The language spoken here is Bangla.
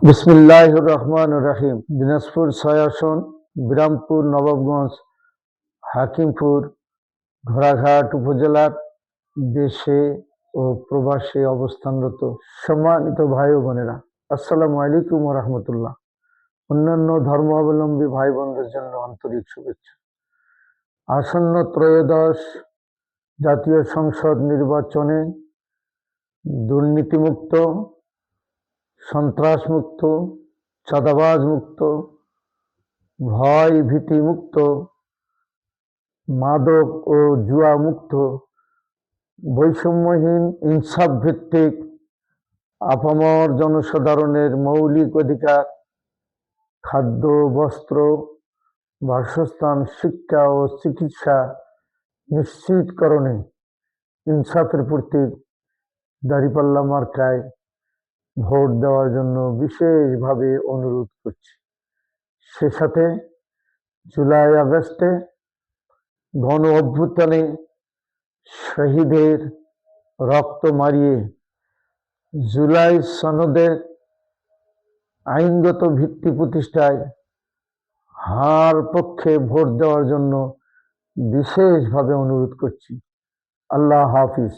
বিসমিল্লাহির রহমানির রহিম। দিনাজপুর ৬ আসন, বিরামপুর, নবাবগঞ্জ, হাকিমপুর, ঘোড়াঘাট উপজেলার দেশে ও প্রবাসে অবস্থানরত সম্মানিত ভাই ও বোনেরা, আসসালামু আলাইকুম ওয়া রাহমাতুল্লাহ। অন্যান্য ধর্মাবলম্বী ভাই বোনদের জন্য আন্তরিক শুভেচ্ছা। আসন্ন ত্রয়োদশ জাতীয় সংসদ নির্বাচনে দুর্নীতিমুক্ত, সন্ত্রাসমুক্ত, চাঁদাবাজ মুক্ত, ভয় ভীতি মুক্ত, মাদক ও জুয়া মুক্ত, বৈষম্যহীন, ইনসাফ ভিত্তিক, আপামর জনসাধারণের মৌলিক অধিকার, খাদ্য, বস্ত্র, বাসস্থান, শিক্ষা ও চিকিৎসা নিশ্চিতকরণে ইনসাফের প্রতীক দাঁড়িপাল্লা মার্কায় ভোট দেওয়ার জন্য বিশেষভাবে অনুরোধ করছি। সে সাথে জুলাই আগস্টে গণ অভ্যুত্থানে শহীদের রক্ত মারিয়ে জুলাই সনদের আইনগত ভিত্তি প্রতিষ্ঠায় হার পক্ষে ভোট দেওয়ার জন্য বিশেষভাবে অনুরোধ করছি। আল্লাহ হাফিজ।